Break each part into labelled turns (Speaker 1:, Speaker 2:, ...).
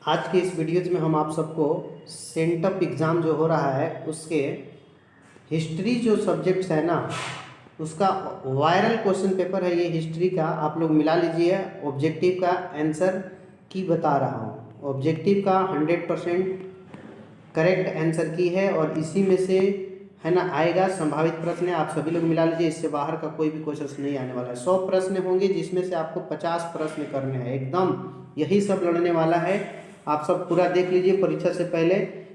Speaker 1: आज के इस वीडियोज में हम आप सबको सेंटअप एग्ज़ाम जो हो रहा है उसके हिस्ट्री जो सब्जेक्ट्स है ना उसका वायरल क्वेश्चन पेपर है ये हिस्ट्री का। आप लोग मिला लीजिए। ऑब्जेक्टिव का आंसर की बता रहा हूँ। ऑब्जेक्टिव का 100% करेक्ट आंसर की है और इसी में से है ना आएगा संभावित प्रश्न है। आप सभी लोग मिला लीजिए, इससे बाहर का कोई भी क्वेश्चन नहीं आने वाला है। 100 प्रश्न होंगे जिसमें से आपको 50 प्रश्न करने हैं। एकदम यही सब लड़ने वाला है। आप सब पूरा देख लीजिए। परीक्षा से पहले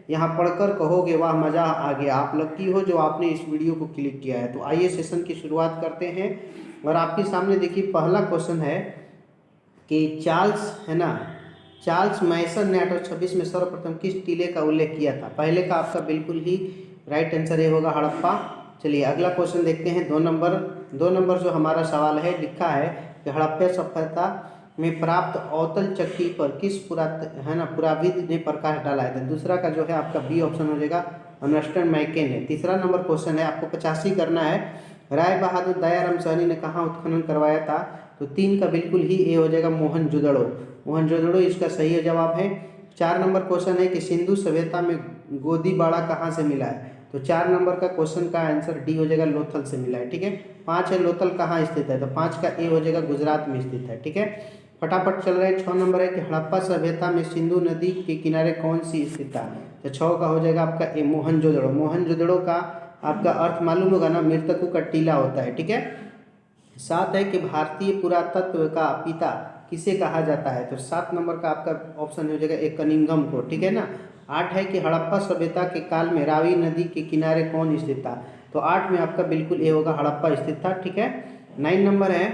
Speaker 1: यहाँ पढ़कर कहोगे वाह मज़ा आ गया। आप लकी हो जो आपने इस वीडियो को क्लिक किया है। तो आइए सेशन की शुरुआत करते हैं। और आपके सामने देखिए पहला क्वेश्चन है कि चार्ल्स है ना, चार्ल्स मैसन ने 1826 में सर्वप्रथम किस टीले का उल्लेख किया था। पहले का आपका बिल्कुल ही राइट आंसर ये होगा हड़प्पा। चलिए अगला क्वेश्चन देखते हैं। 2 नंबर जो हमारा सवाल है लिखा है कि हड़प्पा सभ्यता में प्राप्त अवतल चक्की पर किस पुराविद ने प्रकाश डाला है। तो दूसरा का जो है आपका बी ऑप्शन हो जाएगा, अर्नेस्ट मैके ने। तीसरा नंबर क्वेश्चन है, आपको 85 करना है। राय बहादुर दयाराम सहनी ने कहाँ उत्खनन करवाया था। तो 3 का बिल्कुल ही ए हो जाएगा, मोहनजोदड़ो। मोहनजोदड़ो इसका सही जवाब है। 4 नंबर क्वेश्चन है कि सिंधु सभ्यता में गोदीबाड़ा कहाँ से मिला है। तो 4 नंबर का क्वेश्चन का आंसर डी हो जाएगा, लोथल से मिला है। ठीक है। 5 है लोथल कहाँ स्थित है। तो 5 का ए हो जाएगा, गुजरात में स्थित है। ठीक है, फटाफट चल रहे हैं। 6 नंबर है कि हड़प्पा सभ्यता में सिंधु नदी के किनारे कौन सी स्थित था। तो 6 का हो जाएगा आपका ए, मोहनजोदड़ो। मोहनजोदड़ो का आपका अर्थ मालूम होगा ना, मृतकों का टीला होता है। ठीक है। 7 है कि भारतीय पुरातत्व का पिता किसे कहा जाता है। तो 7 नंबर का आपका ऑप्शन हो जाएगा एक, कनिंघम को। ठीक है ना। 8 है कि हड़प्पा सभ्यता के काल में रावी नदी के किनारे कौन स्थित था। तो 8 में आपका बिल्कुल ए होगा, हड़प्पा स्थित था। ठीक है। 9 नंबर है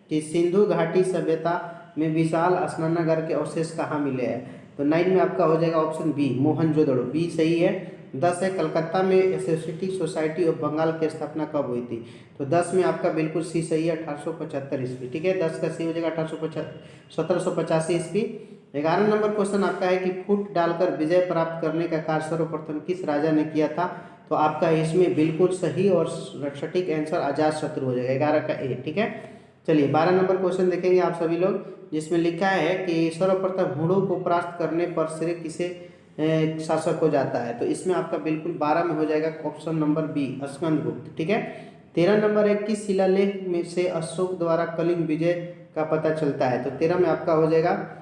Speaker 1: कि सिंधु घाटी सभ्यता में विशाल स्नानागार के अवशेष कहाँ मिले हैं। तो 9 में आपका हो जाएगा ऑप्शन बी, मोहनजोदड़ो। बी सही है। 10 है कलकत्ता में एसोसिएटिव सोसाइटी ऑफ बंगाल की स्थापना कब हुई थी। तो 10 में आपका बिल्कुल सी सही है, 1875 ईस्वी। ठीक है, 10 का सी हो जाएगा 1785 ईस्वी। 11 नंबर क्वेश्चन आपका है कि फुट डालकर विजय प्राप्त करने का कार्य सर्वप्रथम किस राजा ने किया था। तो आपका इसमें बिल्कुल सही और सटीक आंसर अजातशत्रु हो जाएगा, 11 का ए। ठीक है। चलिए 12 नंबर क्वेश्चन देखेंगे आप सभी लोग, जिसमें लिखा है कि सर्वप्रथम हुणों को परास्त करने पर श्रेय किसे शासक हो जाता है। तो इसमें आपका बिल्कुल 12 में हो जाएगा ऑप्शन नंबर बी, स्कंदगुप्त। ठीक है। 13 नंबर है किस शिलालेख में से अशोक द्वारा कलिंग विजय का पता चलता है। तो 13 में आपका हो जाएगा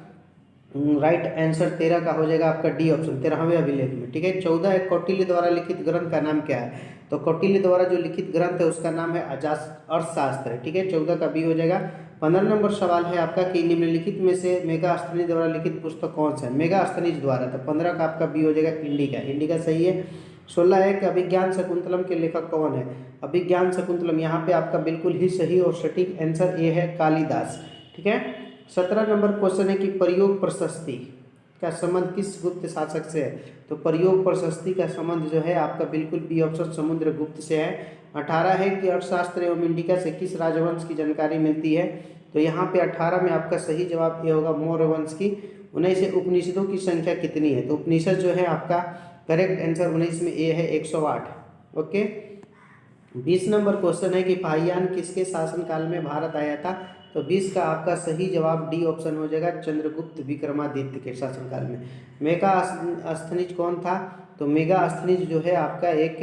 Speaker 1: राइट आंसर 13 का हो जाएगा आपका डी ऑप्शन, 13वें अभिलेख में। ठीक है। 14 है कौटिल्य द्वारा लिखित ग्रंथ का नाम क्या है। तो कौटिल्य द्वारा जो लिखित ग्रंथ है उसका नाम है अर्थशास्त्र। ठीक है, 14 का बी हो जाएगा। 15 नंबर सवाल है आपका कि निम्नलिखित में से मेगास्थनीज द्वारा लिखित पुस्तक कौन सा है। मेगास्थनीज द्वारा। तो 15 का आपका बी हो जाएगा, इंडिका। इंडिका सही है। 16 है कि अभिज्ञान शकुंतलम के लेखक कौन है। अभिज्ञान शकुंतलम, यहाँ पे आपका बिल्कुल ही सही और सटीक आंसर ए है, कालिदास। ठीक है। 17 नंबर क्वेश्चन है कि प्रयोग प्रशस्ति का संबंध किस गुप्त शासक से है। तो प्रयोग प्रशस्ति का संबंध जो है आपका बिल्कुल बी ऑप्शन, समुद्रगुप्त से है। 18 है कि अर्थशास्त्र एवं इंडिका से किस राजवंश की जानकारी मिलती है। तो यहाँ पे 18 में आपका सही जवाब ये होगा, मौर्य वंश की। 19 है उपनिषदों की संख्या कितनी है। तो उपनिषद जो है आपका करेक्ट आंसर 19 में ए है, 108। ओके। 20 नंबर क्वेश्चन है कि फाहियान किसके शासनकाल में भारत आया था। तो 20 का आपका सही जवाब डी ऑप्शन हो जाएगा, चंद्रगुप्त विक्रमादित्य के शासनकाल में। मेगास्थनीज कौन था। तो मेगास्थनीज जो है आपका एक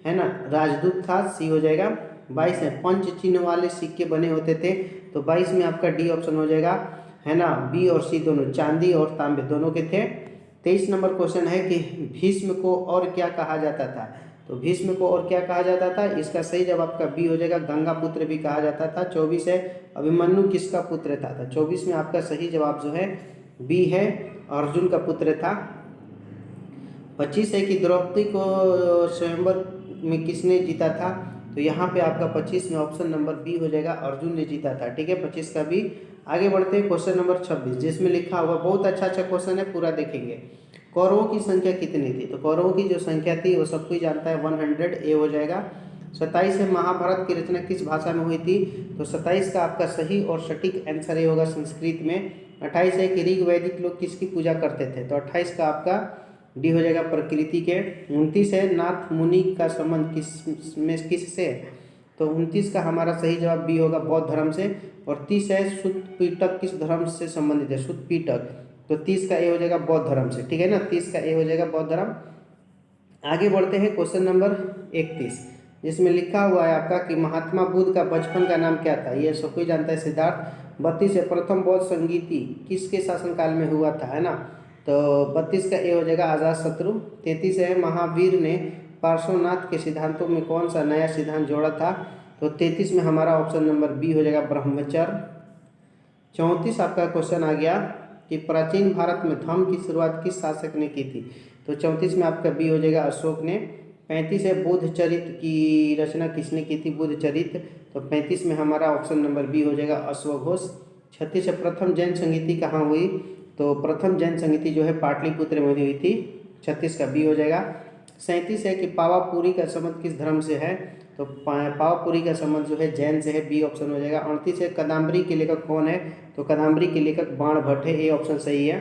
Speaker 1: है ना राजदूत था, सी हो जाएगा। 22 है पंच चिन्ह वाले सिक्के बने होते थे। तो 22 में आपका डी ऑप्शन हो जाएगा, है ना, बी और सी दोनों, चांदी और तांबे दोनों के थे। 23 नंबर क्वेश्चन है कि भीष्म को और क्या कहा जाता था। तो भीष्म को और क्या कहा जाता था, इसका सही जवाब आपका बी हो जाएगा, गंगा पुत्र भी कहा जाता था। 24 है अभिमन्यु किसका पुत्र था। तो 24 में आपका सही जवाब जो है बी है, अर्जुन का पुत्र था। 25 है कि द्रौपदी को स्वयंवर में किसने जीता था। तो यहाँ पे आपका 25 में ऑप्शन नंबर बी हो जाएगा, अर्जुन ने जीता था। ठीक है, 25 का बी। आगे बढ़ते हैं क्वेश्चन नंबर 26, जिसमें लिखा हुआ बहुत अच्छा क्वेश्चन है, पूरा देखेंगे। कौरवों की संख्या कितनी थी। तो कौरवों की जो संख्या थी वो सब कोई जानता है, 100, ए हो जाएगा। 27 है महाभारत की रचना किस भाषा में हुई थी। तो 27 का आपका सही और सटीक आंसर ये होगा, संस्कृत में। 28 है कि ऋग वैदिक लोग किसकी पूजा करते थे। तो 28 का आपका डी हो जाएगा, प्रकृति के। 29 है नाथ मुनि का संबंध किससे। तो 29 का हमारा सही जवाब बी होगा, बौद्ध धर्म से। और 30 है सुत पीटक किस धर्म से संबंधित है। सुत पीटक तो 30 का ए हो जाएगा बौद्ध धर्म से, ठीक है ना, 30 का ए हो जाएगा बौद्ध धर्म। आगे बढ़ते हैं क्वेश्चन नंबर 31, जिसमें लिखा हुआ है आपका कि महात्मा बुद्ध का बचपन का नाम क्या था। ये सब कोई जानता है, सिद्धार्थ। 32 है प्रथम बौद्ध संगीति किसके शासनकाल में हुआ था, है ना, तो 32 का ए हो जाएगा अजातशत्रु। 33 है महावीर ने पार्श्वनाथ के सिद्धांतों में कौन सा नया सिद्धांत जोड़ा था, तो 33 में हमारा ऑप्शन नंबर बी हो जाएगा ब्रह्मचर्य। 34 आपका क्वेश्चन आ गया कि प्राचीन भारत में धर्म की शुरुआत किस शासक ने की थी, तो 34 में आपका बी हो जाएगा अशोक ने। 35 है बुद्ध चरित्र की रचना किसने की थी, बुद्ध चरित्र, तो 35 में हमारा ऑप्शन नंबर बी हो जाएगा अश्वघोष। 36 है प्रथम जैन संगीति कहाँ हुई, तो प्रथम जैन संगीति जो है पाटलिपुत्र में हुई थी, 36 का बी हो जाएगा। 37 है कि पावापुरी का संबंध किस धर्म से है, तो पावापुरी का संबंध जो है जैन से है, बी ऑप्शन हो जाएगा। 38 है कादम्बरी के लेखक कौन है, तो कादम्बरी के लेखक बाणभट्ट है, ए ऑप्शन सही है।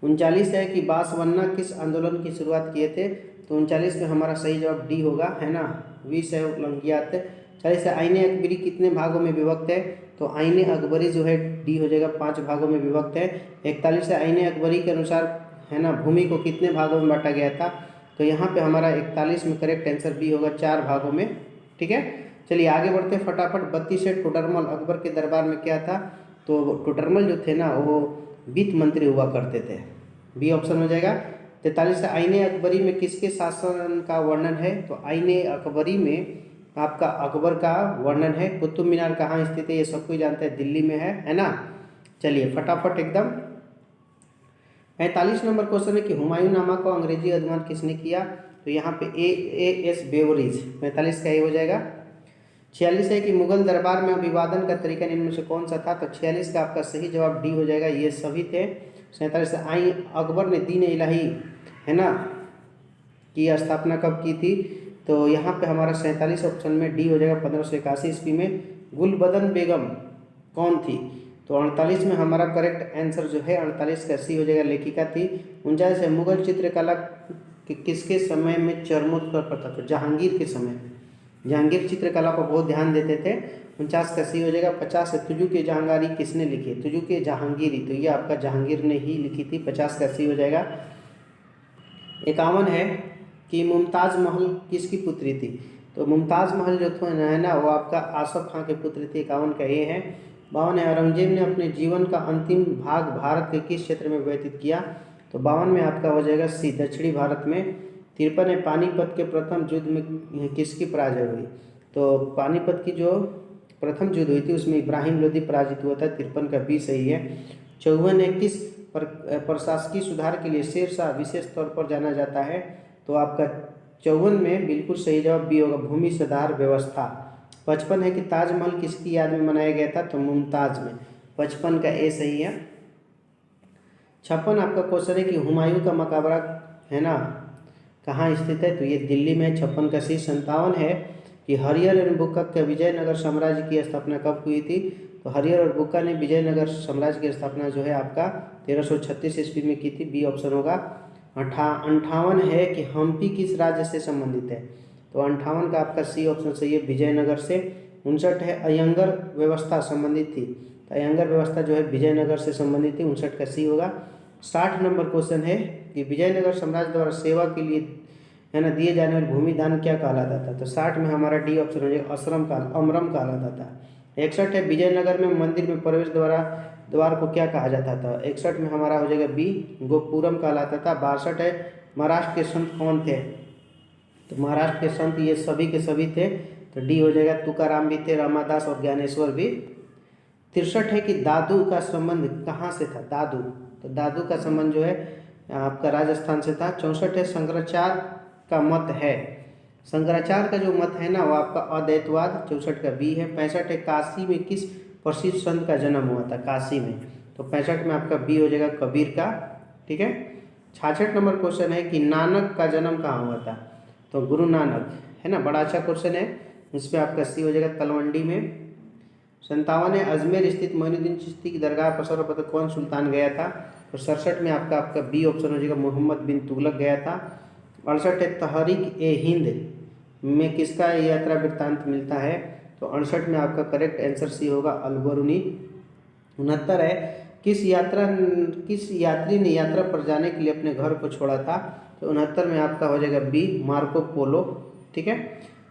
Speaker 1: 39 है कि बांसवन्ना किस आंदोलन की शुरुआत किए थे, तो 39 में हमारा सही जवाब डी होगा, है ना, 20 है उल्लंघियात। 40 है आईने अकबरी कितने भागों में विभक्त है, तो आईने अकबरी जो है डी हो जाएगा 5 भागों में विभक्त है। 41 है आईने अकबरी के अनुसार, है ना, भूमि को कितने भागों में बांटा गया था, तो यहाँ पे हमारा 41 में करेक्ट आंसर बी होगा, 4 भागों में, ठीक है। चलिए आगे बढ़ते हैं फटाफट। 32 है टोडरमल अकबर के दरबार में क्या था, तो टोडरमल जो थे ना वो वित्त मंत्री हुआ करते थे, बी ऑप्शन हो जाएगा। 43 है आईने अकबरी में किसके शासन का वर्णन है, तो आईने अकबरी में आपका अकबर का वर्णन है। कुतुब मीनार कहाँ स्थित है, ये सब कोई जानता है, दिल्ली में है ना। चलिए फटाफट एकदम। 45 नंबर क्वेश्चन है कि हुमायूं नामा को अंग्रेजी अनुवाद किसने किया, तो यहाँ पे एस बेवरेज, 45 का ए हो जाएगा। 46 है कि मुगल दरबार में अभिवादन का तरीका इनमें से कौन सा था, तो 46 का आपका सही जवाब डी हो जाएगा, ये सभी थे। 47 आई अकबर ने दीन इलाही, है ना, की स्थापना कब की थी, तो यहाँ पे हमारा 47 ऑप्शन में डी हो जाएगा 1581 ईस्वी में। गुलबदन बेगम कौन थी, तो 48 में हमारा करेक्ट आंसर जो है 48 का सी हो जाएगा, लेखिका थी। 49 है मुगल चित्रकला किसके समय में चरमोत्कर्ष पर था, तो जहांगीर के समय, जहांगीर चित्रकला पर बहुत ध्यान देते थे, 49 का सी हो जाएगा। 50 है तुजू के जहांगीरी किसने लिखी, तुजू के जहांगीरी, तो ये आपका जहांगीर ने ही लिखी थी, 50 का सी हो जाएगा। 51 है कि मुमताज़ महल किसकी पुत्री थी, तो मुमताज़ महल जो है ना वो आपका आसफ खां के पुत्र थे, 51 का ये है। 52 है औरंगजेब ने अपने जीवन का अंतिम भाग भारत के किस क्षेत्र में व्यतीत किया, तो 52 में आपका हो जाएगा सी दक्षिणी भारत में। 53 है पानीपत के प्रथम युद्ध में किसकी पराजय हुई, तो पानीपत की जो प्रथम युद्ध हुई थी उसमें इब्राहिम लोदी पराजित हुआ था, 53 का बी सही है। 54 है किस प्रशासकीय सुधार के लिए शेरशाह विशेष तौर पर जाना जाता है, तो आपका 54 में बिल्कुल सही जवाब बी होगा, भूमि सुधार व्यवस्था। 55 है कि ताजमहल किसकी याद में बनाया गया था, तो मुमताज में, 55 का ए सही है। 56 आपका क्वेश्चन है कि हुमायूं का मकबरा, है ना, कहाँ स्थित है, तो ये दिल्ली में, 56 का सी। 57 है कि हरिहर एंड बुक्का के विजयनगर साम्राज्य की स्थापना कब हुई थी, तो हरिहर और बुक्का ने विजयनगर साम्राज्य की स्थापना जो है आपका 1336 ईस्वी में की थी, बी ऑप्शन होगा। 58 है कि हम्पी किस राज्य से संबंधित है, तो 58 का आपका सी ऑप्शन सही है, विजयनगर से। 59 है अयंगर व्यवस्था संबंधित थी, तो अयंगर व्यवस्था जो है विजयनगर से संबंधित थी, 59 का सी होगा। 60 नंबर क्वेश्चन है कि विजयनगर साम्राज्य द्वारा सेवा के लिए, है ना, दिए जाने वाले भूमि दान क्या कहलाता था, तो 60 में हमारा डी ऑप्शन हो जाएगा, आश्रम काल, अमरम कहलाता था। 61 है विजयनगर में मंदिर में प्रवेश द्वार को क्या कहा जाता था, 61 में हमारा हो जाएगा बी, गोपुरम कहलाता था। 62 है महाराष्ट्र के संत कौन थे, तो महाराष्ट्र के संत ये सभी के सभी थे, तो डी हो जाएगा, तुकाराम भी थे, रामादास और ज्ञानेश्वर भी। 63 है कि दादू का संबंध कहाँ से था, दादू, तो दादू का संबंध जो है आपका राजस्थान से था। 64 है शंकराचार्य का मत है, शंकराचार्य का जो मत है ना वो आपका अद्वैतवाद, 64 का बी है। 65 है काशी में किस प्रसिद्ध संत का जन्म हुआ था, काशी में, तो 65 में आपका बी हो जाएगा, कबीर का, ठीक है। 66 नंबर क्वेश्चन है कि नानक का जन्म कहाँ हुआ था, तो गुरु नानक, है ना, बड़ा अच्छा क्वेश्चन है, इस पर आपका सी हो जाएगा, तलवंडी में। 57 है अजमेर स्थित मोइनुद्दीन चिश्ती की दरगाह पर सर्वप्रथम कौन सुल्तान गया था, तो 67 में आपका बी ऑप्शन हो जाएगा, मोहम्मद बिन तुगलक गया था। 68 है तहरीक ए हिंद में किसका यात्रा वृत्तांत मिलता है, तो 68 में आपका करेक्ट आंसर सी होगा, अलबरूनी। 69 है किस यात्री ने यात्रा पर जाने के लिए अपने घर को छोड़ा था? तो 69 में आपका हो जाएगा बी, मार्को पोलो। ठीक है।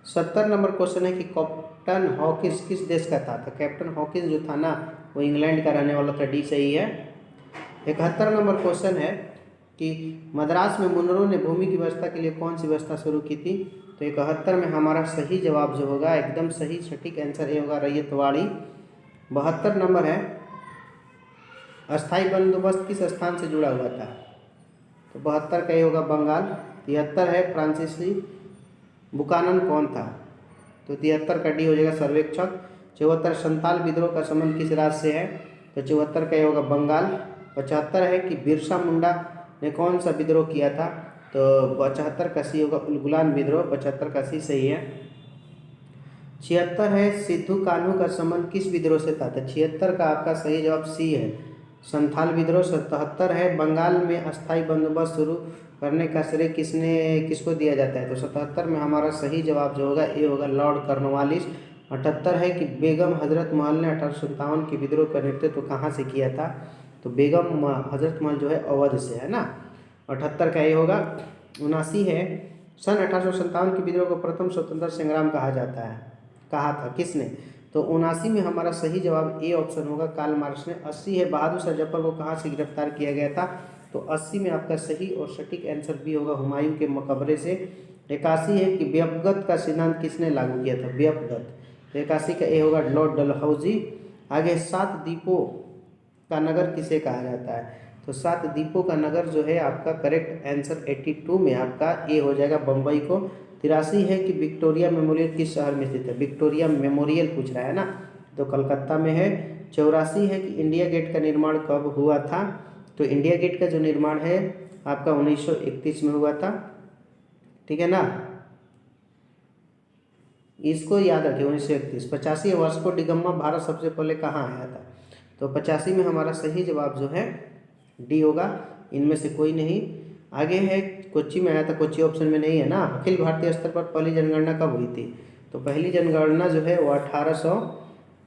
Speaker 1: 70 नंबर क्वेश्चन है कि कैप्टन हॉकिंस किस देश का था? तो कैप्टन हॉकिंस जो था ना वो इंग्लैंड का रहने वाला था। डी सही है। 71 नंबर क्वेश्चन है कि मद्रास में मुनरो ने भूमि की व्यवस्था के लिए कौन सी व्यवस्था शुरू की थी? तो 71 में हमारा सही जवाब जो होगा एकदम सही सटीक आंसर ये होगा रैयतवाड़ी। 72 नंबर है अस्थाई बंदोबस्त किस स्थान से जुड़ा हुआ था? तो 72 का ये होगा बंगाल। 73 है फ्रांसीसी बुकानन कौन था? तो 73 का डी हो जाएगा सर्वेक्षक। 74 संताल विद्रोह का संबंध किस राज्य से है? तो 74 का ये होगा बंगाल। 75 है कि बिरसा मुंडा ने कौन सा विद्रोह किया था? तो 75 का सी होगा उलगुलान विद्रोह। 75 का सी सही है। 76 है सिद्धू कान्हू का संबंध किस विद्रोह से था? तो 76 का आपका सही जवाब सी है, संथाल विद्रोह। 77 है बंगाल में अस्थाई बंदोबस्त शुरू करने का श्रेय किसको दिया जाता है? तो 77 में हमारा सही जवाब जो होगा ये होगा लॉर्ड कॉर्नवालिस। 78 है कि बेगम हजरत महल ने 1857 के विद्रोह का नेतृत्व कहाँ से किया था? तो बेगम हजरत महल जो है अवध से है ना। 78 का ये होगा। 79 है सन 1857 के विद्रोह को प्रथम स्वतंत्रता संग्राम कहा जाता है, कहा था किसने? तो 79 में हमारा सही जवाब ए ऑप्शन होगा कार्ल मार्क्स ने। 80 है बहादुर शाह जफर को कहाँ से गिरफ्तार किया गया था? तो 80 में आपका सही और सटीक आंसर भी होगा हुमायूं के मकबरे से। 81 है कि व्यपगत का सिद्धांत किसने लागू किया था? व्यपगत। तो 81 का ए होगा लॉर्ड डलहौजी। आगे 7 द्वीपों का नगर किसे कहा जाता है? तो 7 द्वीपों का नगर जो है आपका करेक्ट आंसर 82 में आपका ए हो जाएगा बम्बई को। 83 है कि विक्टोरिया मेमोरियल किस शहर में स्थित है? विक्टोरिया मेमोरियल पूछ रहा है ना, तो कलकत्ता में है। 84 है कि इंडिया गेट का निर्माण कब हुआ था? तो इंडिया गेट का जो निर्माण है आपका 1931 में हुआ था। ठीक है ना, इसको याद रखिए 1931। 85 वर्ष को डिगम्मा भारत सबसे पहले कहाँ आया था? तो 85 में हमारा सही जवाब जो है डी होगा, इनमें से कोई नहीं। आगे है कोच्चि में आया था, कोच्चि ऑप्शन में नहीं है ना। अखिल भारतीय स्तर पर पहली जनगणना कब हुई थी? तो पहली जनगणना जो है वो 1800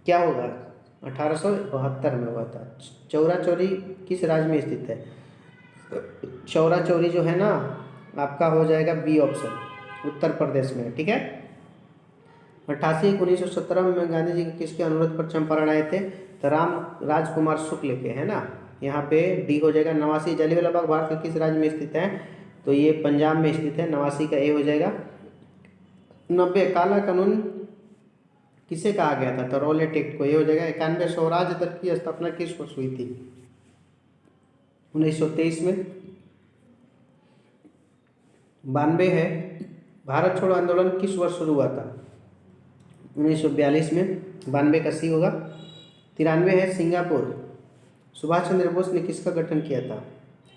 Speaker 1: क्या होगा 1872 में हुआ था। चौरा चौरी किस राज्य में स्थित है? चौरा चौरी जो है ना आपका हो जाएगा बी ऑप्शन, उत्तर प्रदेश में। ठीक है। 88 1917 में गांधी जी के किसके अनुरोध पर चंपारण आए थे? तो राम राजकुमार शुक्ल के, है ना। यहाँ पे डी हो जाएगा। 89 जलियांवाला बाग भारत के किस राज्य में स्थित है? तो ये पंजाब में स्थित है। 89 का ए हो जाएगा। 90 काला कानून किसे कहा गया था? तो रॉलेट एक्ट को, ये हो जाएगा। 91 स्वराज दल की स्थापना किस वर्ष हुई थी? 1923 में। 92 है भारत छोड़ो आंदोलन किस वर्ष शुरू हुआ था? 1942 में। 92 का सी होगा। 93 है सिंगापुर सुभाष चंद्र बोस ने किसका गठन किया था?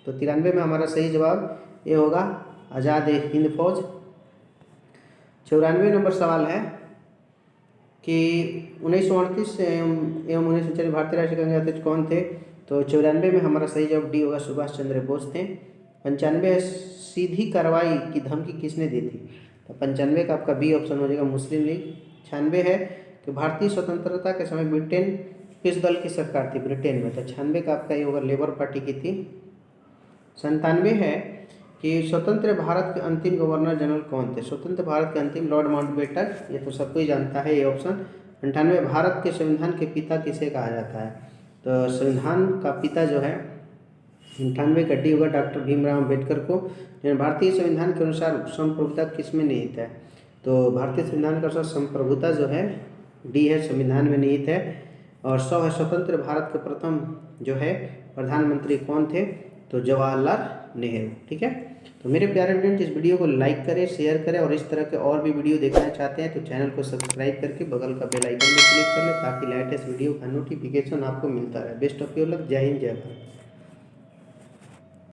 Speaker 1: तो 93 में हमारा सही जवाब ये होगा आज़ाद हिंद फौज। 94 नंबर सवाल है कि 1938 एवं 1940 भारतीय राष्ट्रीय कांग्रेस अध्यक्ष कौन थे? तो 94 में हमारा सही जवाब डी होगा सुभाष चंद्र बोस थे। 95 सीधी कार्रवाई की धमकी किसने दी थी? तो 95 का आपका बी ऑप्शन हो जाएगा मुस्लिम लीग। 96 है कि भारतीय स्वतंत्रता के समय ब्रिटेन किस दल की सरकार थी ब्रिटेन में? तो 96 का आपका ये होगा लेबर पार्टी की थी। 97 है कि स्वतंत्र भारत के अंतिम गवर्नर जनरल कौन थे? स्वतंत्र भारत के अंतिम लॉर्ड माउंटबेटन, ये तो सब कोई जानता है ये ऑप्शन। 98 भारत के संविधान के पिता किसे कहा जाता है? तो संविधान का पिता जो है 98 का डी होगा डॉक्टर भीमराव अम्बेडकर को। भारतीय संविधान के अनुसार संप्रभुता किसमें निहित है? तो भारतीय संविधान के अनुसार संप्रभुता जो है डी है, संविधान में निहित है। और 100 है स्वतंत्र भारत के प्रथम जो है प्रधानमंत्री कौन थे? तो जवाहरलाल नेहरू। ठीक है। तो मेरे प्यारे स्टूडेंट इस वीडियो को लाइक करें, शेयर करें और इस तरह के और भी वीडियो देखना चाहते हैं तो चैनल को सब्सक्राइब करके बगल का बेल आइकन में क्लिक कर लें ताकि लेटेस्ट वीडियो का नोटिफिकेशन आपको मिलता रहे। Best of your luck. जय हिंद, जय भारत।